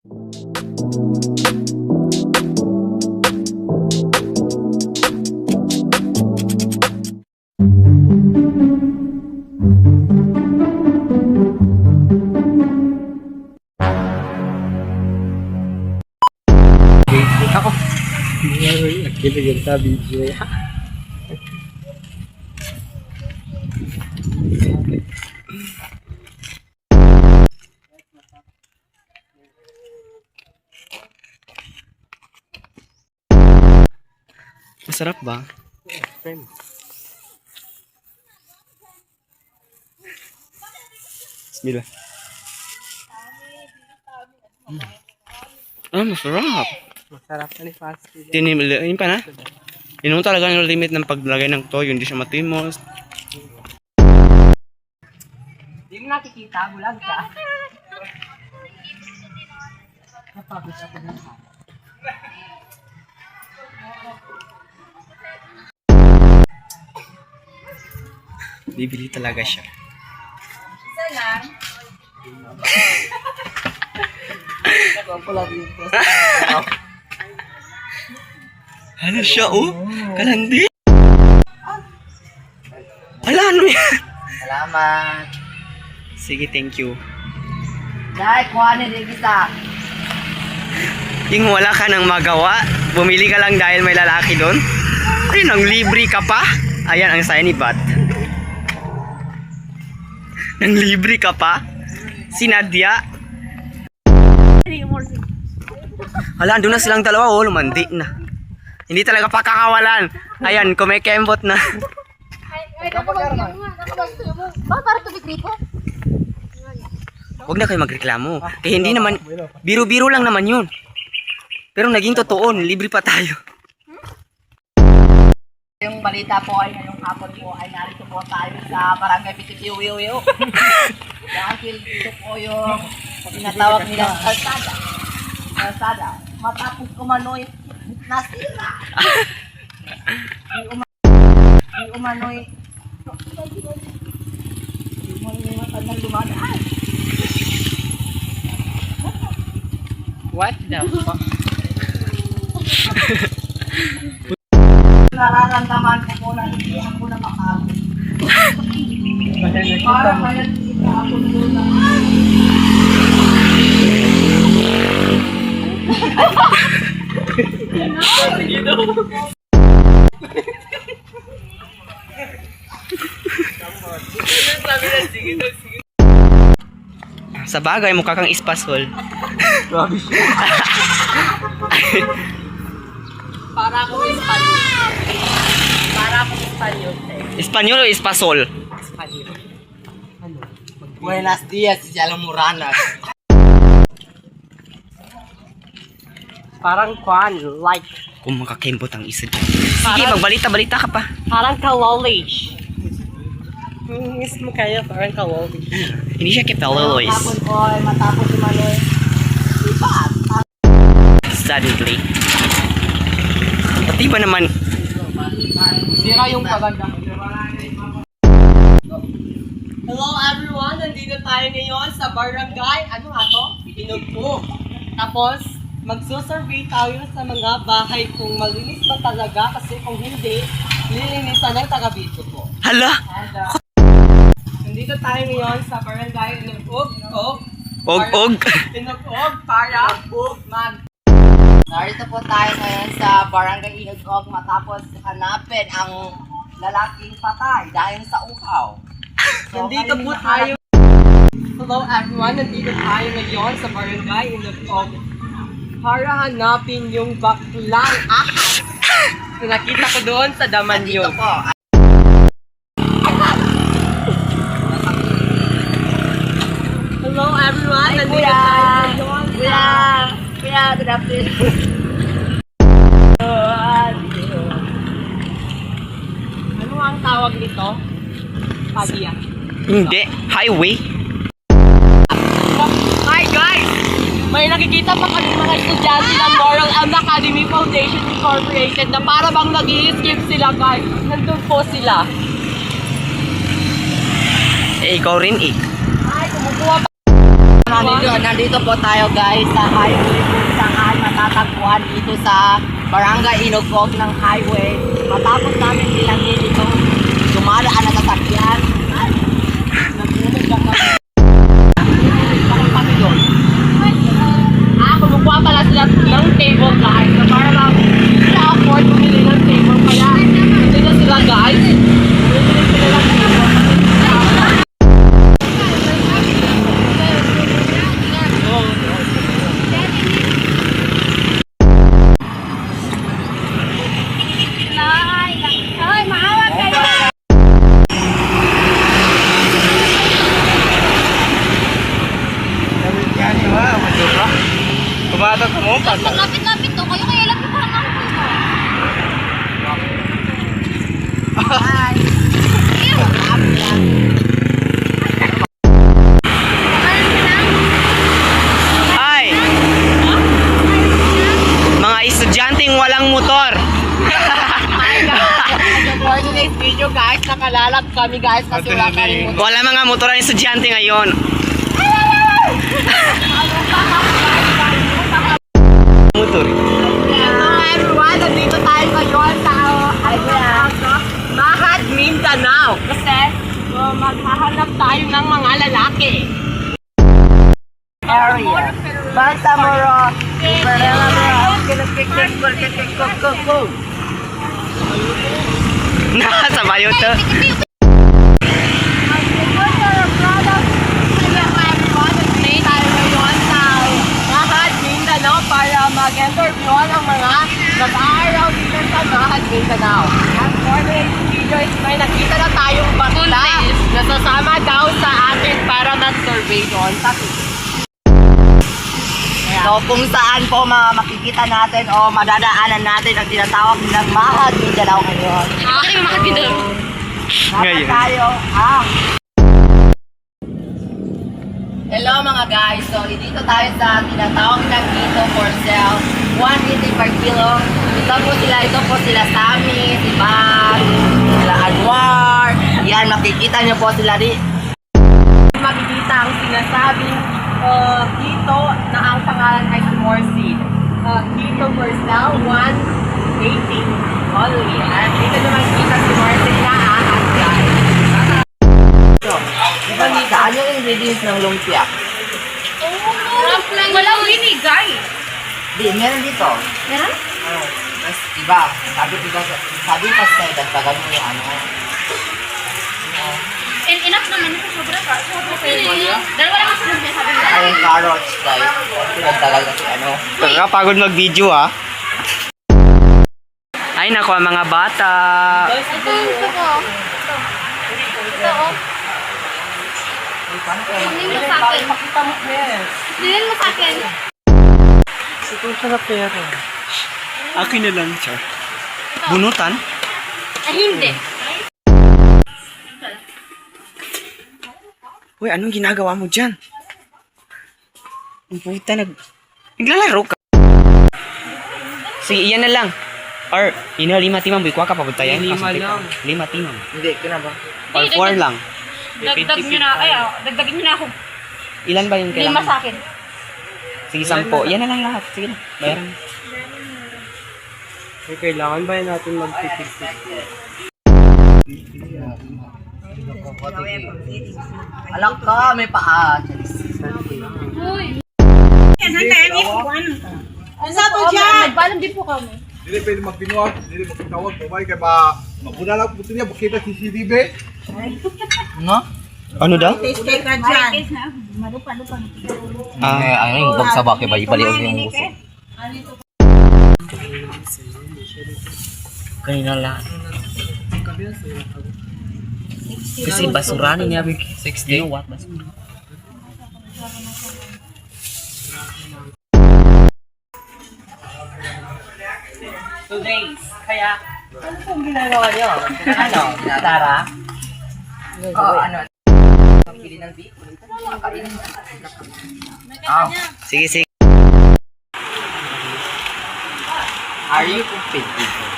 Ako. Nagkita sa video. Masarap ba? Friend. Bismillah. Masarap. Masarap na ni fast food. Tinimiliin pa na? Yun talaga yung limit ng paglagay ng toyo, hindi siya matimos. Hindi mo nakikita, bulag ka. Napagod ako ng Bibili talaga siya. isa lang. Ako lang dito. Ano siya, oh? Kalandi? Wala, ano yan? Salamat. Sige, thank you. Dahil kuhanin din kita. Yung wala ka nang magawa, bumili ka lang dahil may lalaki doon? Ay, nang libre ka pa? Ayan ang saya ni Bat. Nang libre ka pa? Si Nadia? Hala, doon na silang dalawa, oh, lumandi na. Hindi talaga pakakawalan. Ayan, kumikembot na. Ay, nakabagyan nga. Nakabagyan mo. Bakit parang tubig rito? Huwag na kayo magreklamo. Kaya hindi naman, biro-biro lang naman yun. Pero naging totoo, libre pa tayo. Yung balita po ay ngayong hapon po ay narito po tayo sa Barangay Pititiwiwiw. Dahil dito po yung tinatawag nila kalsada. Kalsada. Matapos kumanoy, nasira. Di umanoy. Di umanoy matandang lumadaan. What the fuck? Nararamdaman ko po na hindi ako na makagod. Para kaya hindi ako doon na. Sa bagay, mukha kang ispasol. Para akong Espanyol. Para akong Espanyol. Espanyol o ispasol? Espanyol. Ano? Buenos dias, Jalan Moranas. Parang kwan, like, Kung makakembot ang isa dyan. Sige, magbalita-balita ka pa. parang ka-knowledge. Mismo kayo, parang ka-knowledge. Hindi siya kipeloloys. Hapon ko ay matapos umanoy. Iba, Suddenly. Pati ba naman, sira yung paganda. Hello everyone! Nandito tayo ngayon sa barangay, ano nga to? Pinugpo. Tapos, magsusurvey tayo sa mga bahay kung malinis ba talaga kasi kung hindi, lilinisan ng taga-video ko. hala, And, nandito tayo ngayon sa barangay Inugog. og. Inugog para mag. Narito po tayo ngayon sa barangay Inugog matapos hanapin ang lalaking patay dahil sa uhaw. Nandito po tayo. Hello everyone, nandito tayo ngayon sa barangay Inugog para hanapin yung baklang ahas. Nakita ko doon sa Damanyo. Nandito po. Hello everyone, nandito tayo ngayon sa... Kuya, good afternoon. Ano ang tawag nito? Pagya. Hindi, highway. Hi guys! May nakikita pa kami mga estudyante ng Moral Elm Academy Foundation Incorporated na para bang nag-i-skip sila guys. Nandun po sila. Eh, ikaw rin eh. Ay, kumukuha pa. Nandito po tayo guys sa highway kung saan matatagpuan dito sa Barangay Inugog ng highway. Matapos namin bilangin dito, dumadaan na sasakyan. Kami doon. Kumukuha pala sila ng table guys. So para lang sila afford bumili ng table. Kaya dito sila guys. Bumili sila ng table. Ay, maawa kayo. Kumatot mo pa. Lapit-lapit to. Kayo kaya lapit pa lang Ay! Mga estudyanteng walang motor. For today's video guys, nakalalap kami guys kasi wala kami motor. Wala mga motor ang estudyante ngayon. Motor. Hello everyone, nandito tayo ngayon sa Mahad, Mindanao. Kasi maghahanap tayo ng mga lalaki. Area. Basta-moro. Nasa bayo to. Para mag-interview ang mga nag-aaraw dito sa Mahad, Mindanao. At for today's video is may nakita na tayong bakla na sasama daw sa atin para mag-survey doon sa So kung saan po makikita natin o madadaanan natin ang tinatawag nilang Mahad, Mindanao ngayon. Ano yung mga bidol? Ngayon. Tayo, Hello mga guys, so dito tayo sa tinatawag na Quito for sale, 180 per kilo. Ito po sila Sammy, si Bag, sila Anwar. Yan, makikita nyo po sila di. Makikita ang sinasabing Quito na ang pangalan ay Morseed. Quito for sale, 180 only. At dito naman kita si Morseed na at guys. Diba Nita, ano yung ingredients ng lumpia? Walang winigay. Di, meron dito. Meron? Oh, mas iba. Sabi pa sa dagdagan mo yung ano. And enough naman ito. Sobra ka. Dalawa lang sa lumpia sabi nila. Ay, yung carrots, guys. Dagdagan kasi ano. Nakakapagod mag-video ah. Ay nako ang mga bata. Ito ko. Ito oh. Hindi mo sa akin. Pakita mo, yes. Hindi mo sa akin. Ito sa pera. Akin na lang, sir. Bunutan? Ay, hindi. Uy, anong ginagawa mo dyan? Ang puta, naglalaro ka. Sige, iyan na lang. Or, ina 5 timang, buy kwa ka paputayan. 5 lang. 5 timang. Hindi, ka na ba? Or 4 lang. Dagdag nyo na. Ay, dagdagin nyo na ako. Ilan ba yung 5 kailangan? sa akin. Sige, 10. Yan na lang lahat. Sige na, bayaran. Kailangan ba natin mag-titik? Alak ka, may paa. Uy. Ano sa to dyan? Nagbalam din po kami. Dili pwede magbinuwag, dili magtawag, babay kay ba mabuna lang po niya bakita si CCTV. No? Ano daw? Ano yung bagsa ba? Kaya ba ibaliw yung gusto? Kanina lang. Kasi basuranin niya. 60. What? Basura. Two days. Kaya, ano pong ginagawa niyo? Ano? Tara? Oo, ano? Pagpili ng beef? Sige, sige. Are you competitive?